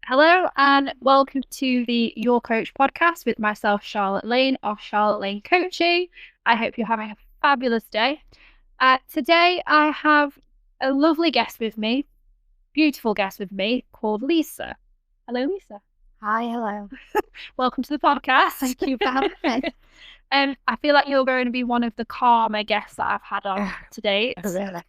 Hello and welcome to the Your Coach podcast with myself, Charlotte Lane of Charlotte Lane Coaching. I hope you're having a fabulous day. Today, I have a lovely guest with me, beautiful guest with me called Lisa. Hello, Lisa. Hi, hello. Welcome to the podcast. Thank you for having me. I feel like you're going to be one of the calmer guests that I've had on to date. Really?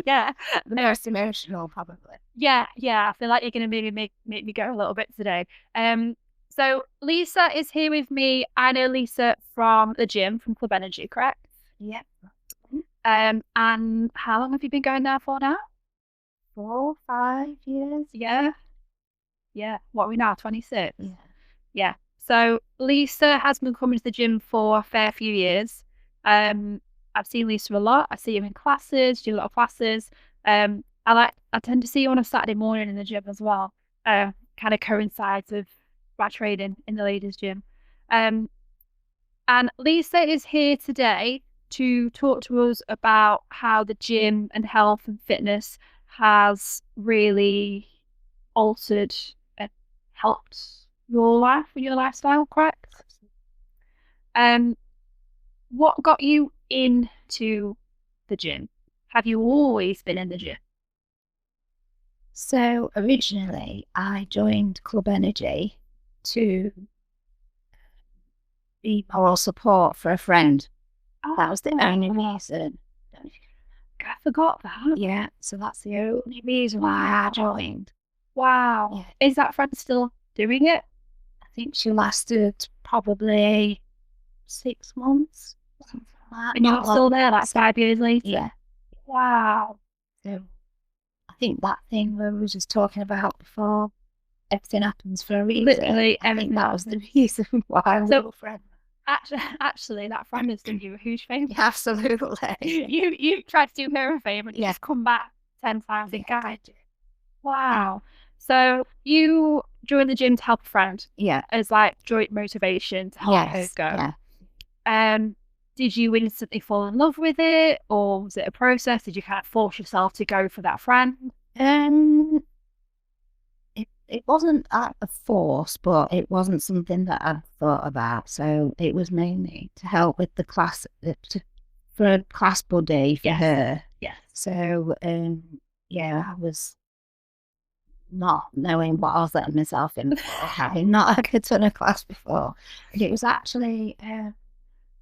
Yeah. The most emotional, probably. Yeah. I feel like you're going to maybe make me go a little bit today. So Lisa is here with me. I know Lisa from the gym, from Club Energy, correct? Yeah. And how long have you been going there for now? 4, 5 years. Yeah. What are we now? 26? Yeah. Yeah. So Lisa has been coming to the gym for a fair few years. I've seen Lisa a lot. I see you in classes, do a lot of classes. I tend to see you on a Saturday morning in the gym as well. Kind of coincides with my training in the ladies' gym. And Lisa is here today to talk to us about how the gym and health and fitness has really altered and helped your life and your lifestyle, correct? Um, what got you into the gym? Have you always been in the gym? So originally, I joined Club Energy to be moral support for a friend. That was the only reason. I forgot that. Yeah, so that's the only reason why I joined. Wow. Yeah. Is that friend still doing it? I think she lasted probably 6 months. Something like that. And you're still there, like 5 years later? Yeah. Wow. So I think that thing we were just talking about before, everything happens for a reason. Literally I think that was the reason why I was a friend. Actually, that friend has done you a huge favour. Yeah, absolutely. You tried to do her a favour and you just come back 10 times in guide. Wow. So you joined the gym to help a friend. Yeah. As like joint motivation to help her go. Yeah. Did you instantly fall in love with it, or was it a process? Did you kind of force yourself to go for that friend? It wasn't a force, but it wasn't something that I thought about. So it was mainly to help with the class, for a class buddy for her. Yes. So yeah, I was not knowing what I was letting myself in for, having not had a ton of class before. And it was actually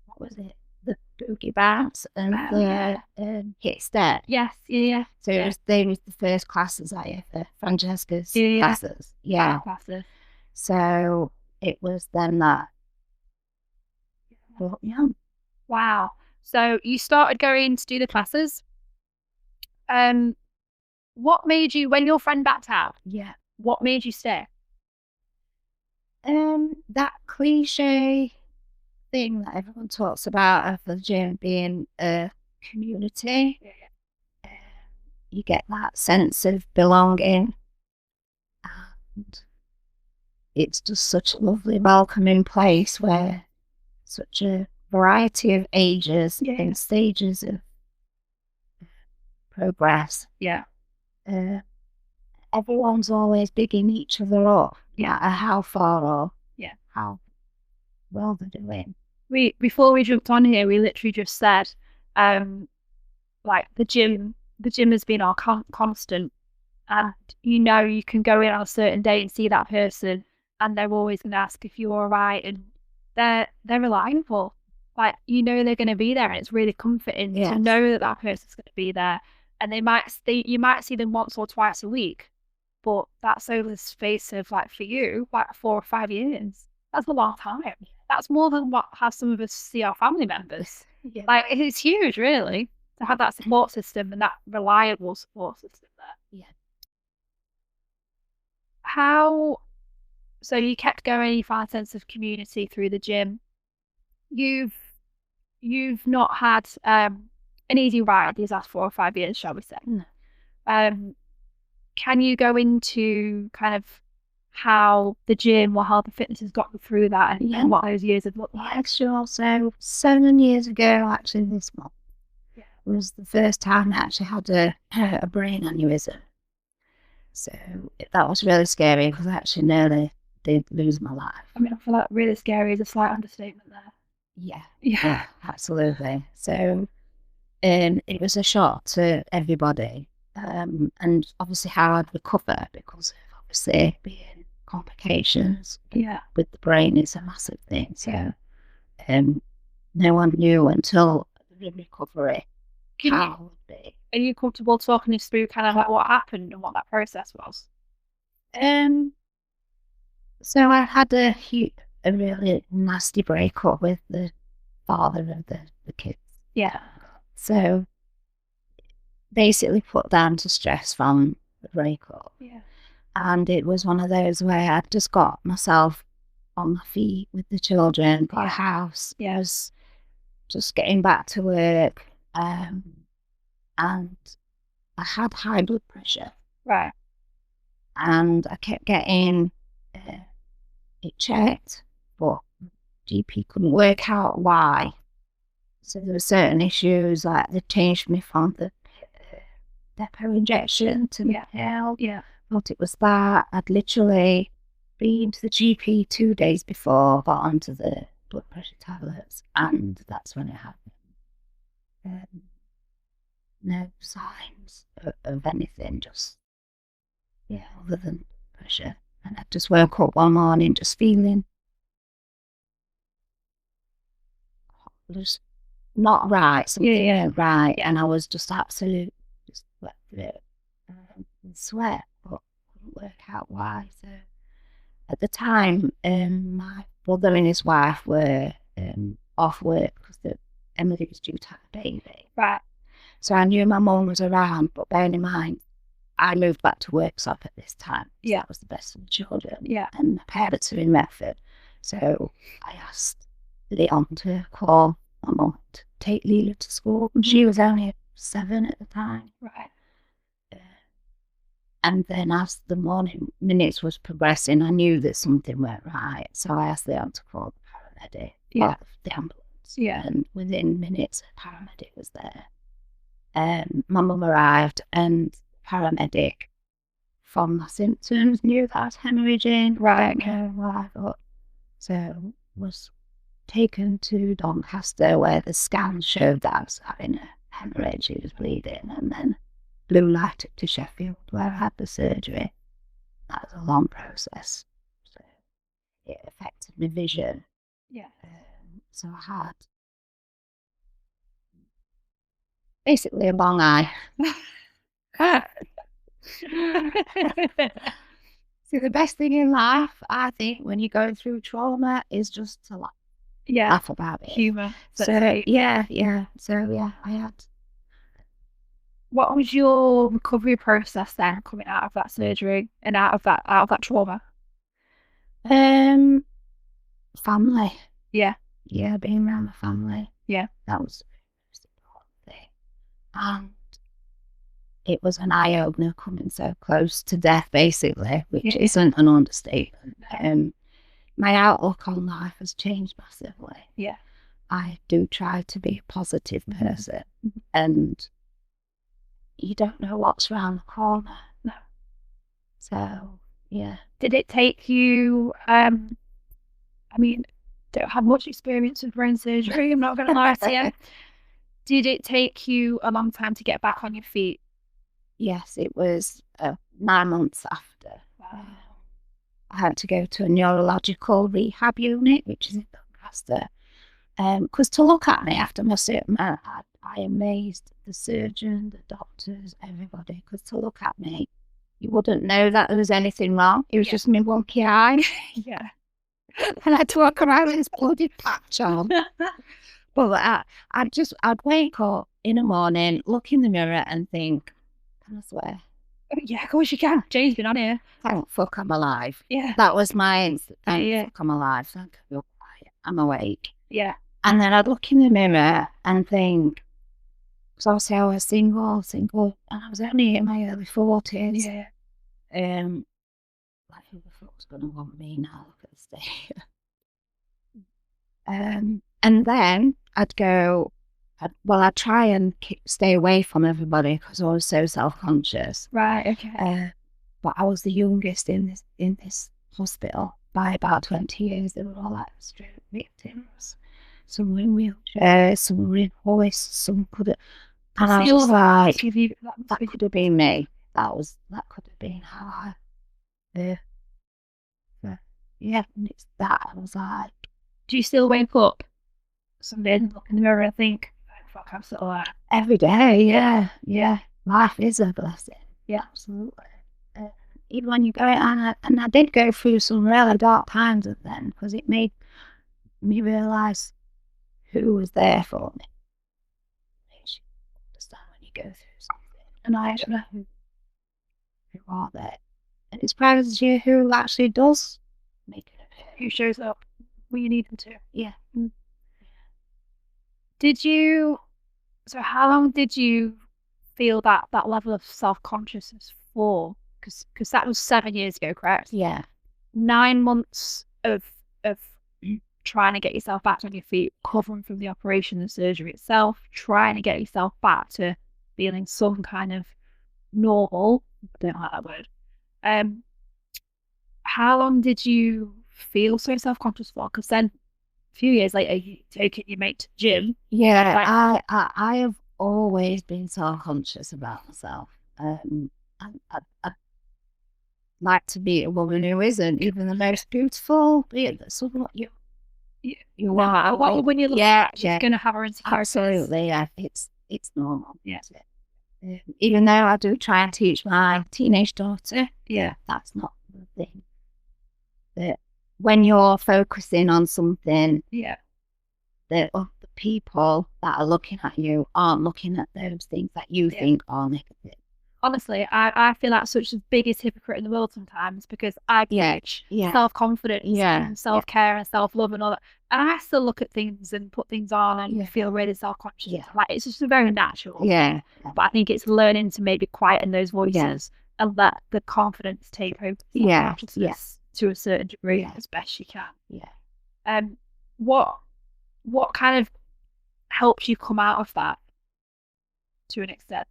what was it? The boogie bounce and the hit step. Yes, yeah. So they was the first classes I ever, Francesca's classes. Yeah. Classes. So it was then that brought me on. Wow. So you started going to do the classes. What made you, when your friend backed out? Yeah. What made you stay? That cliche thing that everyone talks about of the gym being a community. You get that sense of belonging, and it's just such a lovely welcoming place where such a variety of ages and stages of progress. Yeah. Everyone's always bigging each other up, no matter how far or how well they're doing. Before we jumped on here, we literally just said, like the gym has been our constant, and you can go in on a certain day and see that person, and they're always going to ask if you're all right, and they're reliable. Like they're going to be there, and it's really comforting to know that person's going to be there, and you might see them once or twice a week, but that's over the space of like for you like 4 or 5 years. That's a long time. That's more than how some of us see our family members. Yeah. Like it's huge, really, to have that support system and that reliable support system there. Yeah. So you kept going, you found a sense of community through the gym. You've not had an easy ride these last 4 or 5 years, shall we say? No. Can you go into kind of how the gym or how the fitness has got you through that and what those years have looked like? Yeah, sure. So 7 years ago, actually this month, was the first time I actually had a brain aneurysm. So that was really scary because I actually nearly did lose my life. I mean, I feel like really scary is a slight understatement there. Yeah, Yeah. absolutely. So it was a shock to everybody. And obviously how I'd recover because of obviously being complications Yeah. with the brain is a massive thing. So no one knew until the recovery how it would be. Are you comfortable talking us through kind of like what happened and what that process was? So I had a really nasty breakup with the father of the kids. Yeah. So basically put down to stress from the breakup. Yeah. And it was one of those where I just got myself on my feet with the children, got a house. Yeah. I was just getting back to work. And I had high blood pressure. Right. And I kept getting it checked, but GP couldn't work out why. So there were certain issues, like they changed me from the depot injection to the pill. Yeah. Thought it was that. I'd literally been to the GP 2 days before, got onto the blood pressure tablets, and that's when it happened. No signs of anything, just, other than pressure. And I just woke up one morning just feeling just not right, something right, and I was just absolute, just wet through it, sweat, but couldn't work out why. So at the time, my brother and his wife were off work because Emily was due to have a baby. Right. So I knew my mum was around, but bearing in mind, I moved back to Worksop at this time. So that was the best for the children. Yeah. And my parents are in Medford. So I asked Leon to call my mum to take Leela to school. She was only 7 at the time. Right. And then as the morning minutes was progressing, I knew that something weren't right. So I asked Leon to call the paramedic, the ambulance. Yeah. And within minutes, a paramedic was there. My mum arrived and the paramedic, from my symptoms, knew that I was hemorrhaging. Right. So was taken to Doncaster where the scan showed that I was having a hemorrhage, it was bleeding, and then blue lighted to Sheffield where I had the surgery. That was a long process. So it affected my vision. Yeah. So I had basically a long eye. So the best thing in life, I think, when you're going through trauma is just to laugh about it. Humour. So So I had. What was your recovery process then, coming out of that surgery and out of that trauma? Family. Yeah. Yeah, being around the family. Yeah. That was the most important thing. And it was an eye-opener coming so close to death, basically, which isn't an understatement. My outlook on life has changed massively. Yeah. I do try to be a positive person, and you don't know what's around the corner. No. So, yeah. Did it take you, I mean, don't have much experience with brain surgery, I'm not going to lie to you. Did it take you a long time to get back on your feet? Yes, it was 9 months after. Wow. I had to go to a neurological rehab unit, which is in Doncaster. Because to look at me after my surgery, I amazed the surgeon, the doctors, everybody. Because to look at me, you wouldn't know that there was anything wrong. It was just my wonky eye. Yeah. And I had to walk around with this bloody patch on. But I'd wake up in the morning, look in the mirror and think, can I swear? Yeah, of course you can. Jay's been on here. Thank fuck I'm alive. Yeah. That was my instant. Thank fuck I'm alive. Thank you. I'm awake. Yeah. And then I'd look in the mirror and think, because obviously I was single, and I was only in my early 40s. Yeah. Like, who the fuck's going to want me now? Look at the state. And then I'd go, I'd try and stay away from everybody because I was so self-conscious. Right, okay. but I was the youngest in this hospital by about 20 years. They were all like stroke victims. Some were in wheelchairs, some were in hoists, some couldn't. And I was like, that could have been me. That could have been how I, yeah, and it's that. I was like, do you still wake up some days and look in the mirror and think, fuck, I'm still alive? Every day, yeah. Life is a blessing. Yeah, absolutely. Even when you go, and I did go through some really dark times then, because it made me realise who was there for me. Makes you understand when you go through something. And I don't know who are there. And it's private you who actually does make it appear. Who shows up when you need them to. Yeah. So how long did you feel that level of self-consciousness for? Because that was 7 years ago, correct? Yeah. 9 months of trying to get yourself back on your feet, recovering from the operation, the surgery itself, trying to get yourself back to feeling some kind of normal. I don't like that word. How long did you feel so self-conscious for? Because then a few years later, you take it, your mate to the gym. Yeah, I have always been self-conscious about myself. I like to be a woman who isn't even the most beautiful, be it someone you are. What when you look at, she's going to have her insecurities. Absolutely, yeah. It's normal. Yeah. Even though I do try and teach my teenage daughter, that's not the thing. That when you're focusing on something, the people that are looking at you aren't looking at those things that you think are negative. Honestly, I feel like such the biggest hypocrite in the world sometimes, because I preach self-confidence and self-care and self-love and all that. And I still look at things and put things on and feel really self-conscious. Like, it's just very natural. But I think it's learning to maybe quieten those voices and let the confidence take over self-consciousness to a certain degree as best you can. What kind of helps you come out of that to an extent?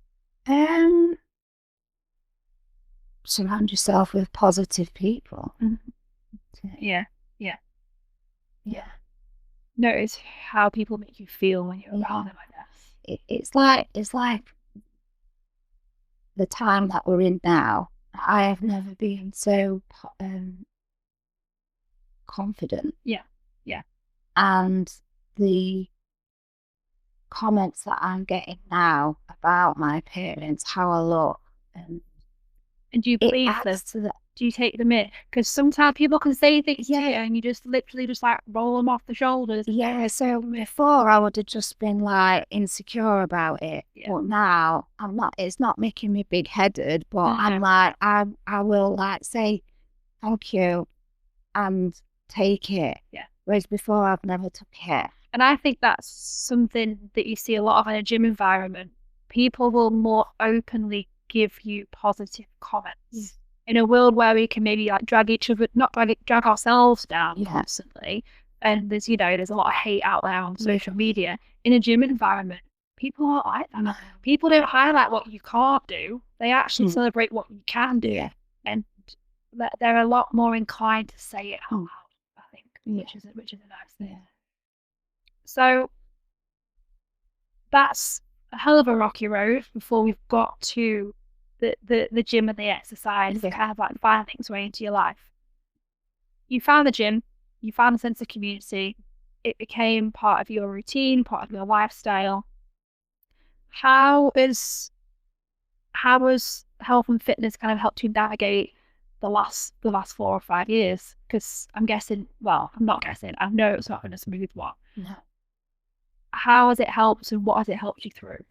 Surround yourself with positive people. Yeah. Notice how people make you feel when you're around them, I guess. It's like the time that we're in now. I have never been so confident. Yeah. And the comments that I'm getting now about my appearance, how I look, and do you believe them? Do you take them in? Because sometimes people can say things to you and you just literally just like roll them off the shoulders. Yeah, so before I would have just been like insecure about it. But now I'm not, it's not making me big headed, but I'm like, I will like say thank you and take it. Whereas before I've never took it. And I think that's something that you see a lot of in a gym environment. People will more openly give you positive comments. In a world where we can maybe like drag each other, not drag ourselves down constantly, and there's there's a lot of hate out there on social media. In a gym environment, people aren't like that. No. People don't highlight what you can't do; they actually celebrate what you can do, and they're a lot more inclined to say it out loud. I think, which is a nice thing. So that's a hell of a rocky road before we've got to the gym and the exercise, kind of like finding its way into your life. You found the gym, you found a sense of community, it became part of your routine, part of your lifestyle. How has health and fitness kind of helped you navigate the last 4 or 5 years? Because I'm guessing, well, I'm not guessing, I know it's not been a smooth one. No. How has it helped and what has it helped you through?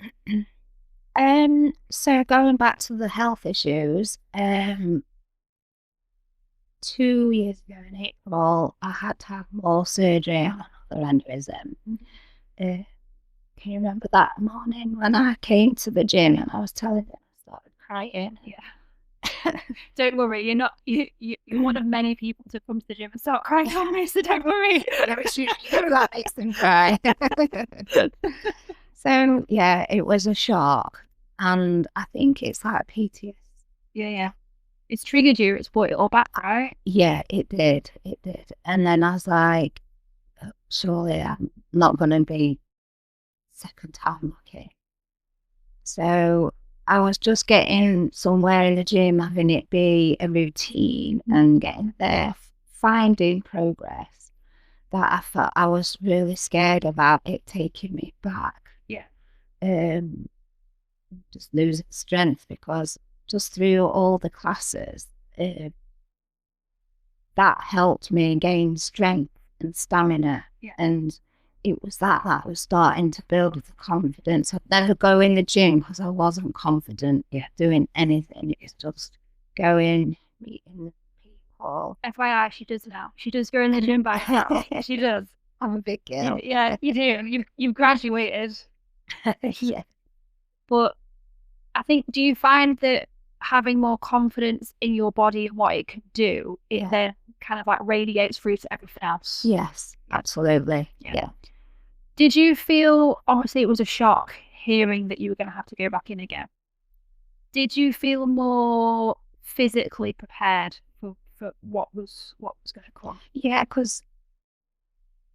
So going back to the health issues, 2 years ago in April, I had to have more surgery on another aneurysm. Can you remember that morning when I came to the gym and I was telling them I started crying? Don't worry, you're one of many people to come to the gym and start crying on me, so don't worry. That makes them cry. So yeah, it was a shock, and I think it's like PTSD. Yeah. it's triggered you. It's brought it all back, right? Yeah, it did. It did. And then I was like, surely I'm not going to be second time lucky. So I was just getting somewhere in the gym, having it be a routine and getting there, finding progress that I felt I was really scared about it taking me back. Yeah. Just losing strength because just through all the classes, that helped me gain strength and stamina. Yeah. And it was that was starting to build the confidence. I'd never go in the gym because I wasn't confident doing anything. It was just going, meeting the people. FYI, she does now. She does go in the gym by herself. She does. I'm a big girl. Yeah, you do. You've graduated. Yeah. But I think, do you find that having more confidence in your body and what it can do, it then kind of like radiates through to everything else? Yes, absolutely. Yeah. Did you feel, obviously it was a shock hearing that you were going to have to go back in again. Did you feel more physically prepared for what was going to come? Yeah, because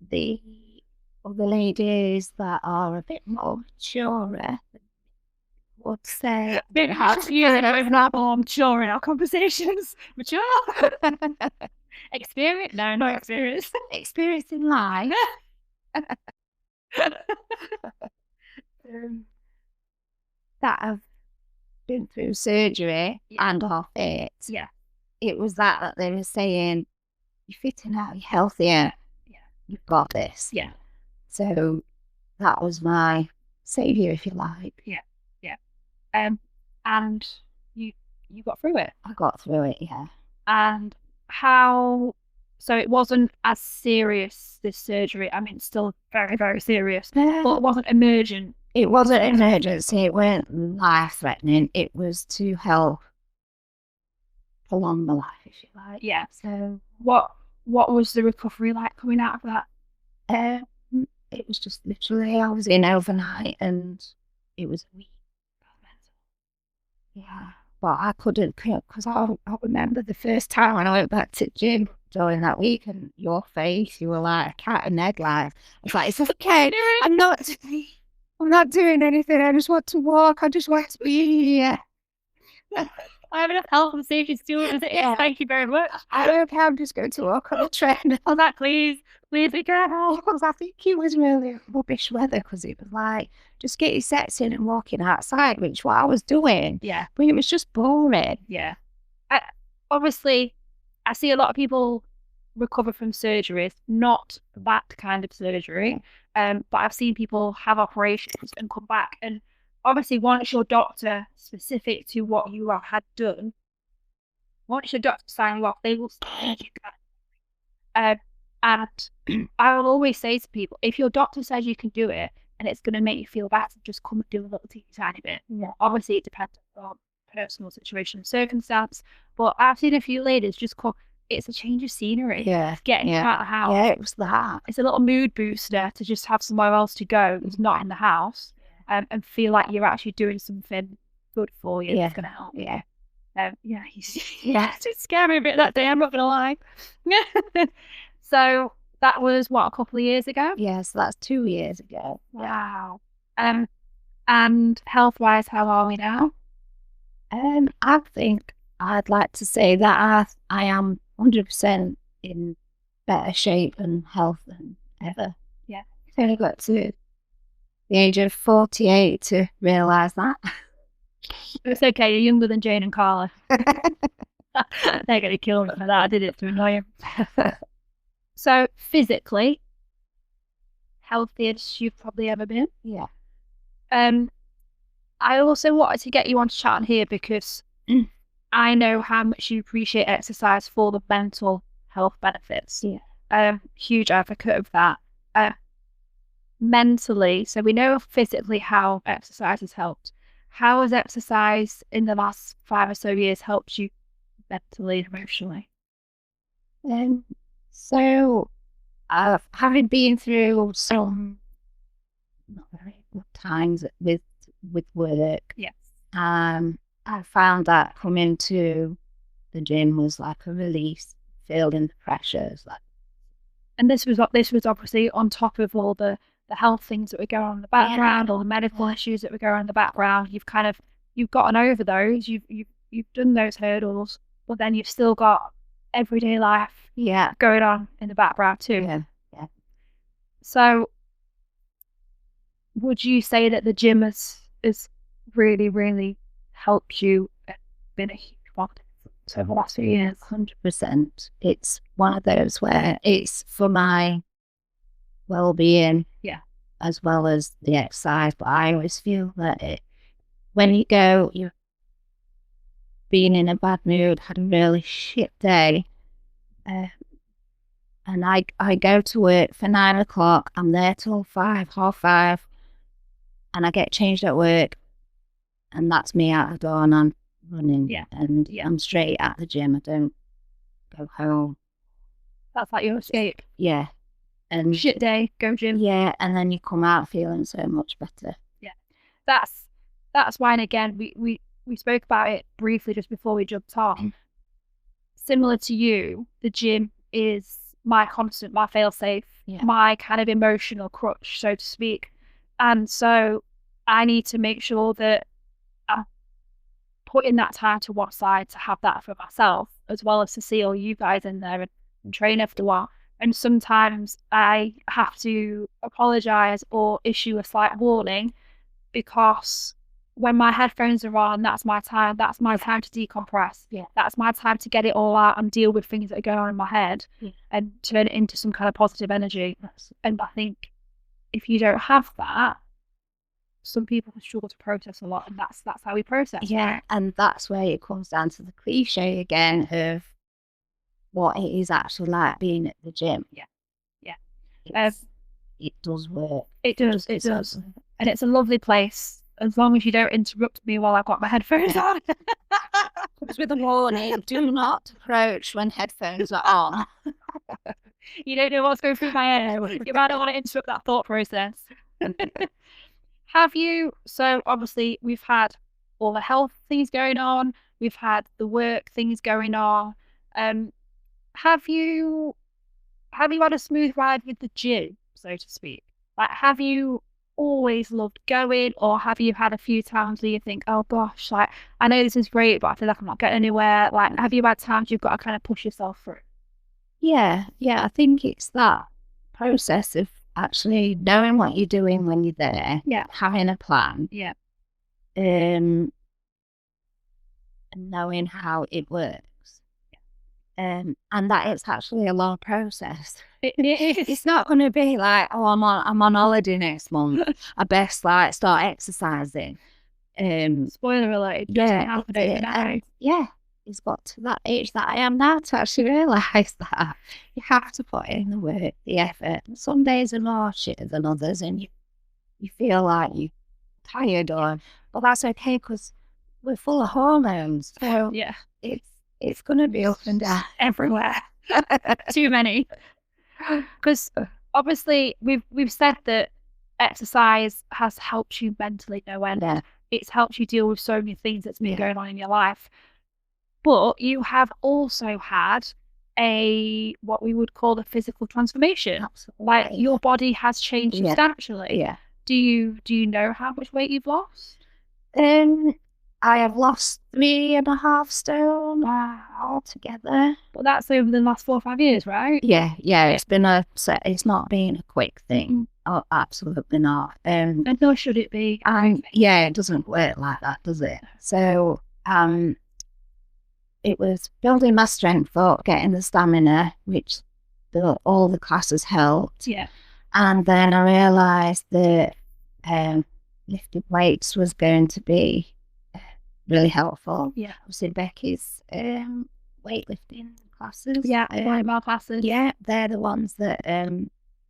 the other ladies that are a bit more mature would say, Bit hard to hear, even I'm more mature in our conversations. Mature? Experience? No, not experience. Experience in life. That have been through surgery and are fit. Yeah. It was that they were saying, you're fitter now, you're healthier. Yeah. You've got this. Yeah. So that was my saviour, if you like. Yeah. Yeah. And you got through it. I got through it, yeah. And how, so it wasn't as serious, this surgery. I mean, it's still very, very serious, but it wasn't emergent. It wasn't an emergency. It wasn't life-threatening. It was to help prolong my life, if you like. Yeah. So what was the recovery like coming out of that? It was just literally, I was in overnight and it was a week. Yeah. But I couldn't, because I remember the first time when I went back to the gym during that week and your face, you were like a cat and egg like. I was like, it's okay. I'm not doing anything. I just want to walk. I just want to be here. I have enough health and safety students. Yeah. Thank you very much. I don't care. I'm just going to walk on the train. I was like, please be careful. Because I think it was really rubbish weather because it was like, just get your sets in and walking outside, which what I was doing. Yeah. But it was just boring. Yeah. Obviously, I see a lot of people recover from surgeries, not that kind of surgery. But I've seen people have operations and come back. And obviously, once your doctor specific to what you have had done, once your doctor signs off, they will start you can. And I will always say to people, if your doctor says you can do it and it's going to make you feel better, just come and do a little tiny bit. Yeah. Obviously, it depends on personal situation and circumstance, but I've seen a few ladies just come. It's a change of scenery. Yeah. Getting out of the house. Yeah, it was that. It's a little mood booster to just have somewhere else to go that's not in the house, and feel like you're actually doing something good for you. That's going to help. Yeah. Yeah. It scared me a bit that day, I'm not going to lie. So that was what, a couple of years ago? Yeah, so that's 2 years ago. Wow. And health-wise, how are we now? I think I'd like to say that I am 100% in better shape and health than ever. Yeah. I've only got to the age of 48 to realise that. It's okay, you're younger than Jane and Carla. They're going to kill me for that. I did it to annoy him. So physically, healthiest you've probably ever been. Yeah. I also wanted to get you on chat here because I know how much you appreciate exercise for the mental health benefits. Yeah. Huge advocate of that. Mentally, so we know physically how exercise has helped. How has exercise in the last 5 or so years helped you mentally and emotionally? So, having been through some not very good times with work, yes, I found that coming to the gym was like a release, feeling the pressures. Like, and this was obviously on top of all the health things that were going on in the background, all the medical issues that were going on in the background. You've gotten over those. You've done those hurdles, but then you've still got everyday life going on in the background too. Yeah. So would you say that the gym has really, really helped you and been a huge part over the last few years? 100%. It's one of those where it's for my well-being, as well as the exercise. But I always feel that when you go, you're being in a bad mood, had a really shit day, and I go to work for 9 o'clock. I'm there till 5, half 5, and I get changed at work, and that's me out the door, and I'm running, and I'm straight at the gym. I don't go home. That's like your escape. Yeah. And shit day, go gym. Yeah, and then you come out feeling so much better. Yeah. That's why, and again, we spoke about it briefly just before we jumped on. Similar to you, the gym is my constant, my fail-safe, my kind of emotional crutch, so to speak. And so I need to make sure that I'm putting that time to one side to have that for myself, as well as to see all you guys in there and train after a while. And sometimes I have to apologise or issue a slight warning, because when my headphones are on, that's my time. That's my time to decompress. Yeah. That's my time to get it all out and deal with things that are going on in my head and turn it into some kind of positive energy. And I think if you don't have that, some people struggle to process a lot, and that's how we process. Yeah, and that's where it comes down to the cliche again of what it is actually like being at the gym. Yeah. It does work. It does. And it's a lovely place, as long as you don't interrupt me while I've got my headphones on. With a warning, do not approach when headphones are on. You don't know what's going through my head. You might not want to interrupt that thought process. Have you, so obviously we've had all the health things going on, we've had the work things going on. Have you had a smooth ride with the gym, so to speak? Like, have you always loved going, or have you had a few times where you think, oh gosh, like, I know this is great, but I feel like I'm not getting anywhere? Like, have you had times you've got to kind of push yourself through? Yeah, I think it's that process of actually knowing what you're doing when you're there, having a plan, and knowing how it works. And that it's actually a long process. It is. It's not going to be like, oh, I'm on holiday next month, I best like start exercising. Spoiler alert, it doesn't happen overnight. It's got to that age that I am now to actually realise that you have to put in the work, the effort. Some days are more shit than others, and you feel like you're tired, but that's okay, because we're full of hormones. So it's going to be up and down everywhere. Too many. Because obviously we've said that exercise has helped you mentally no end. It's helped you deal with so many things that's been going on in your life. But you have also had what we would call a physical transformation. Absolutely. Like, your body has changed substantially. Do you know how much weight you've lost? I have lost 3.5 stone altogether. But that's over the last 4 or 5 years, right? Yeah. It's not been a quick thing. Oh, absolutely not. And nor should it be. It doesn't work like that, does it? So, it was building my strength up, getting the stamina, which all the classes helped. And then I realised that lifting weights was going to be really helpful. Obviously, Becky's weightlifting classes. Weight classes. They're the ones that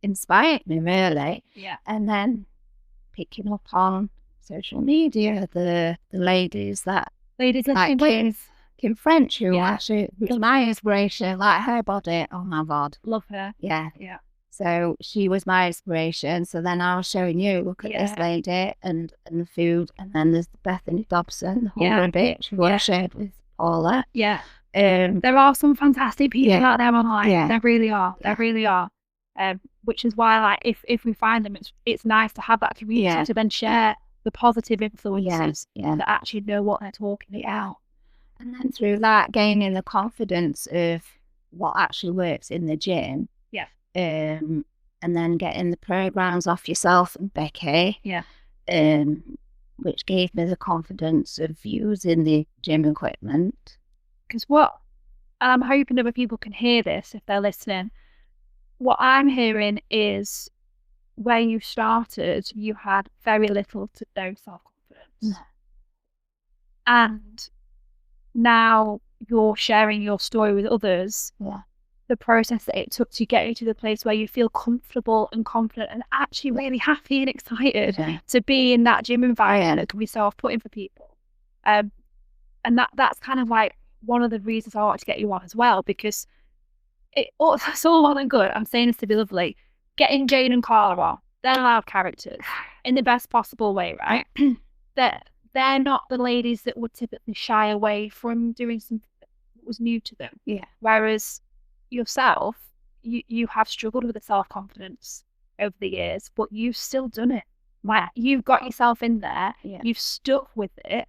inspired me, really. And then picking up on social media, the ladies like Kim French, who actually was my inspiration, like her body. Oh my God. Love her. Yeah. So she was my inspiration. So then I was showing you, look at this lady and the food. And then there's Bethany Dobson, the whole bitch, who I shared with Paula. There are some fantastic people Yeah. out there online. Yeah. There really are. Yeah. There really are. Which is why, like, if we find them, it's nice to have that community Yeah. to then share the positive influences Yeah. that actually know what they're talking about. And then through that, gaining the confidence of what actually works in the gym. Yeah. And then getting the programs off yourself and Becky. Yeah. Which gave me the confidence of using the gym equipment. Because and I'm hoping other people can hear this if they're listening. What I'm hearing is where you started, you had very little to no self-confidence. And now you're sharing your story with others. Yeah. The process that it took to get you to the place where you feel comfortable and confident and actually really happy and excited to be in that gym environment that can be so off-putting for people. And that's kind of like one of the reasons I wanted to get you on as well, because it's all well and good. I'm saying this to be lovely. Getting Jane and Carla on, they're loud characters in the best possible way, right? They're not the ladies that would typically shy away from doing something that was new to them. Yeah. Whereas yourself, you have struggled with the self-confidence over the years, but you've still done it. Like, you've got yourself in there, you've stuck with it,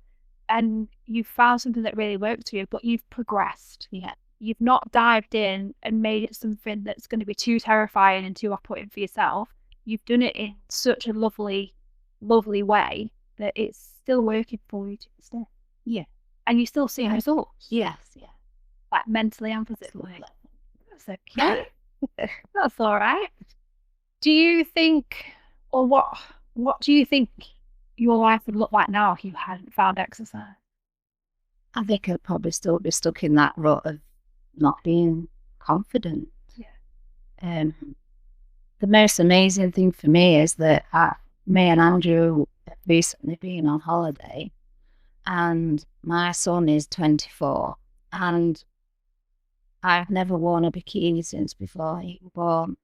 and you've found something that really works for you, but you've progressed. Yeah. You've not dived in and made it something that's going to be too terrifying and too off-putting for yourself. You've done it in such a lovely, lovely way that it's still working for you to this day. Yeah. And you still see results. Yes. Yeah. Like mentally and physically. That's okay. That's all right. Do you think, or what do you think your life would look like now if you hadn't found exercise? I think I'd probably still be stuck in that rut of not being confident. Yeah. The most amazing thing for me is that me and Andrew have recently been on holiday, and my son is 24, and I've never worn a bikini since before he was born.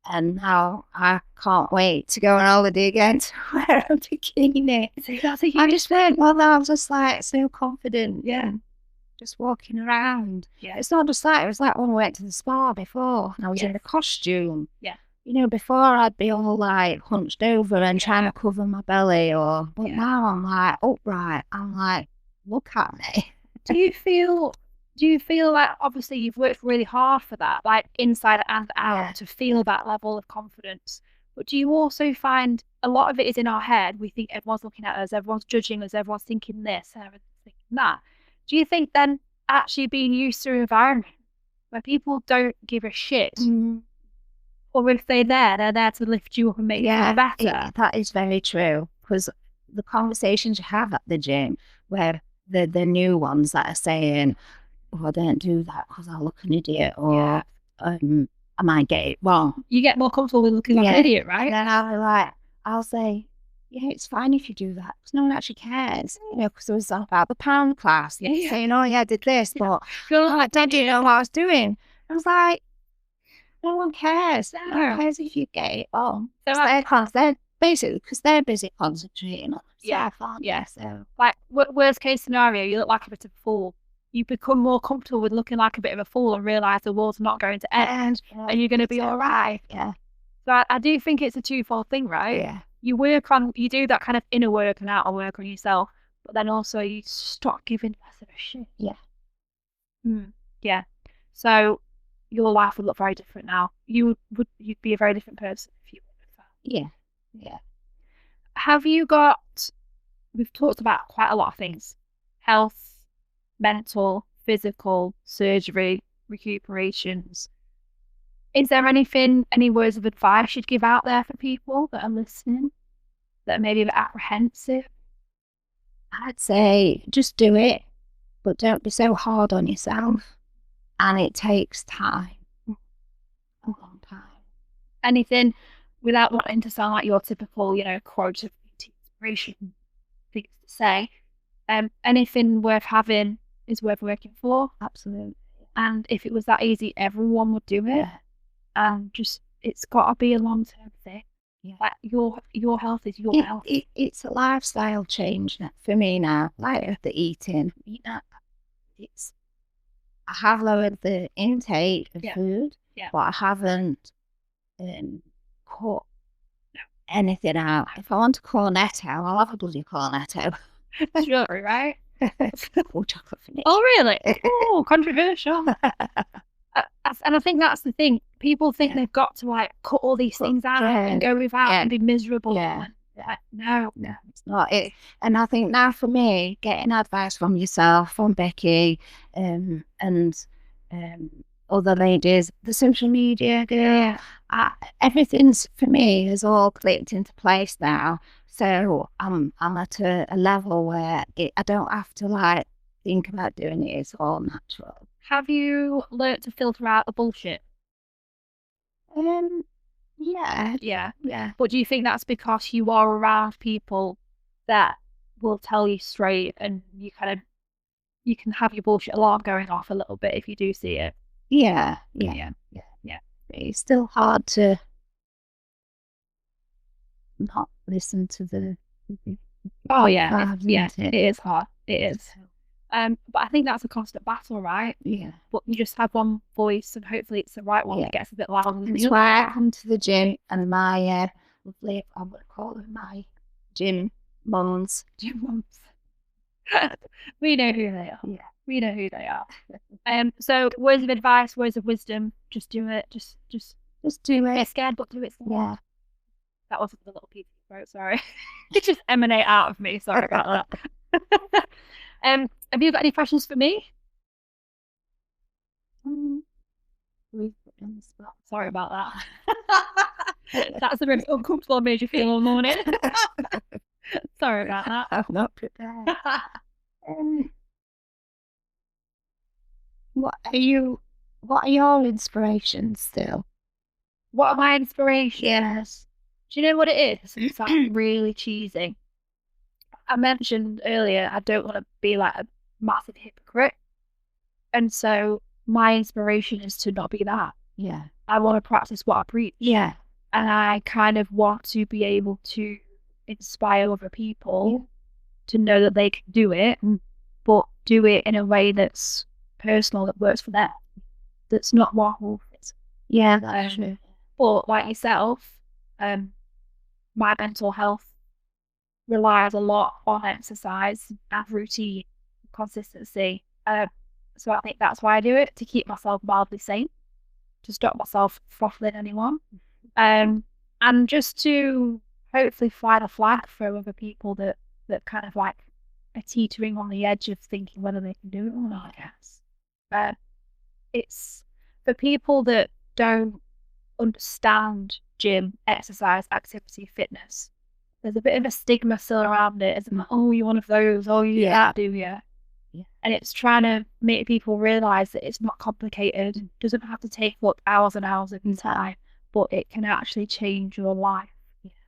And now I can't wait to go on holiday again to wear a bikini. I just went, well, I was just like so confident. Yeah. Just walking around. Yeah. It's not just that, it was like when we went to the spa before and I was in a costume. Yeah. You know, before I'd be all like hunched over and trying to cover my belly, but now I'm like upright. I'm like, look at me. Do you feel like, obviously you've worked really hard for that, like inside and out, to feel that level of confidence, but do you also find a lot of it is in our head? We think everyone's looking at us, everyone's judging us, everyone's thinking this, everyone's thinking that. Do you think then actually being used to an environment where people don't give a shit, or if they're there to lift you up and make you feel better? That is very true, because the conversations you have at the gym where the new ones that are saying, oh, I don't do that because I look an idiot, or I might get it wrong. You get more comfortable with looking like an idiot, right? And then I'll say, yeah, it's fine if you do that, because no one actually cares. You know, because it was about the pound class. Saying, oh yeah, I did this, but I didn't know what I was doing. I was like, no one cares. No one cares if you get it wrong. They're basically, because they're busy concentrating on themselves. So, like, worst case scenario, you look like a bit of a fool. You become more comfortable with looking like a bit of a fool and realise the world's not going to end and you're going to be all right. Yeah. So I do think it's a twofold thing, right? Yeah. You do that kind of inner work and outer work on yourself, but then also you stop giving less of a shit. Yeah. Yeah. So your life would look very different now. You'd be a very different person if you would have. Yeah. Yeah. Have you we've talked about quite a lot of things. Health, mental, physical, surgery, recuperations. Is there any words of advice you'd give out there for people that are listening that are maybe a bit apprehensive? I'd say just do it, but don't be so hard on yourself. And it takes time. A long time. Anything, without wanting to sound like your typical, quote of inspiration things to say, anything worth having is worth working for. Absolutely. And if it was that easy, everyone would do it. And just, it's got to be a long-term thing. Yeah. Like your health is your health. It's a lifestyle change for me now. Like the eating, it's I have lowered the intake of food, but I haven't cut anything out. If I want a cornetto, I'll have a bloody cornetto. Sure, right? Or chocolate finish. Oh, really? Oh, controversial. And I think that's the thing. People think they've got to like cut all these things out and go without and be miserable. Yeah. No, it's not. And I think now for me, getting advice from yourself, from Becky, and other ladies, the social media girl, everything's for me has all clicked into place now. So I'm at a level where I don't have to like think about doing it. It's all natural. Have you learnt to filter out the bullshit? Yeah. But do you think that's because you are around people that will tell you straight, and you can have your bullshit alarm going off a little bit if you do see it? Yeah. It's still hard to not listen to the. Oh yeah, it is hard. It is. But I think that's a constant battle, right? Yeah. But you just have one voice, and hopefully it's the right one that gets a bit louder. That's why I come to the gym, and my lovely, I'm going to call them my gym mums. We know who they are. Yeah. We know who they are. So words of advice, words of wisdom, just do it. Just do it. Get scared, but do it. Yeah. That wasn't the little piece of throat, sorry. It just emanate out of me. Sorry about that. Have you got any questions for me? Sorry about that. That's the really uncomfortable I made you feel all morning. Sorry about that. I'm not prepared. What are your inspirations still? What are my inspirations? Yes. Do you know what it is? It's like really cheesy. I mentioned earlier I don't want to be like a massive hypocrite. And so my inspiration is to not be that. Yeah. I want to practice what I preach. Yeah. And I kind of want to be able to inspire other people to know that they can do it, but do it in a way that's personal, that works for them. That's not what. Yeah, that's true. But like yourself, my mental health relies a lot on exercise and routine, consistency. So I think that's why I do it, to keep myself mildly sane, to stop myself throttling anyone, and just to hopefully fly the flag for other people that kind of like are teetering on the edge of thinking whether they can do it or not, I guess. It's for people that don't understand gym, exercise, activity, fitness. There's a bit of a stigma still around it. It's like, oh, you're one of those, oh, you that, do you? Yeah. And it's trying to make people realise that it's not complicated. It doesn't have to take up hours and hours of your time, but it can actually change your life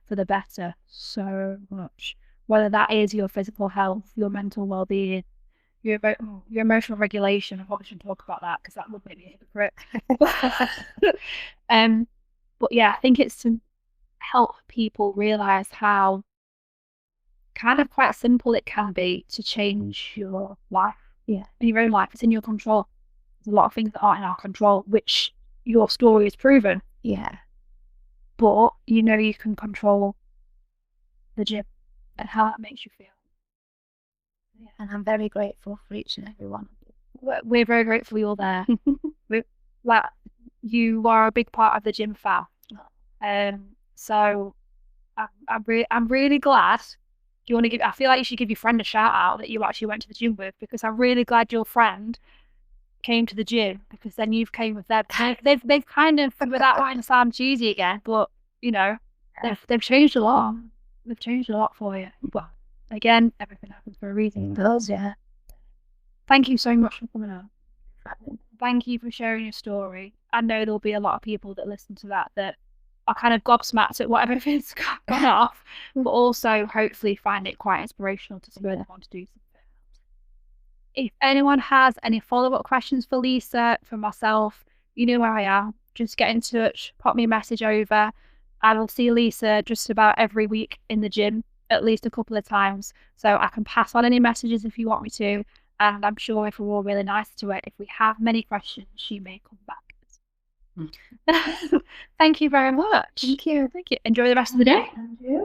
for the better so much. Whether that is your physical health, your mental well-being, your emotional regulation. I probably shouldn't talk about that because that would make me a hypocrite. But yeah, I think it's to help people realise how kind of quite simple it can be to change your life. Yeah. In your own life. It's in your control. There's a lot of things that aren't in our control, which your story has proven. Yeah. But you know you can control the gym and how that makes you feel. Yeah. And I'm very grateful for each and every one of you. We're very grateful you're there. Like, you are a big part of the gym fam. So I'm really glad. Do you want to give? I feel like you should give your friend a shout out that you actually went to the gym with, because I'm really glad your friend came to the gym, because then you've came with them. They've kind of, without wanting to sound cheesy again, but you know, they've changed a lot. They've changed a lot for you. But again, everything happens for a reason. It does, yeah. Thank you so much for coming on. Thank you for sharing your story. I know there'll be a lot of people that listen to that are kind of gobsmacked at whatever has gone off, but also hopefully find it quite inspirational to spur them on to do something. If anyone has any follow-up questions for Lisa, for myself, you know where I am. Just get in touch, pop me a message over. I will see Lisa just about every week in the gym, at least a couple of times, so I can pass on any messages if you want me to. And I'm sure if we're all really nice to her, if we have many questions, she may come back. Thank you very much. Thank you. Thank you. Enjoy the rest of the day. And you.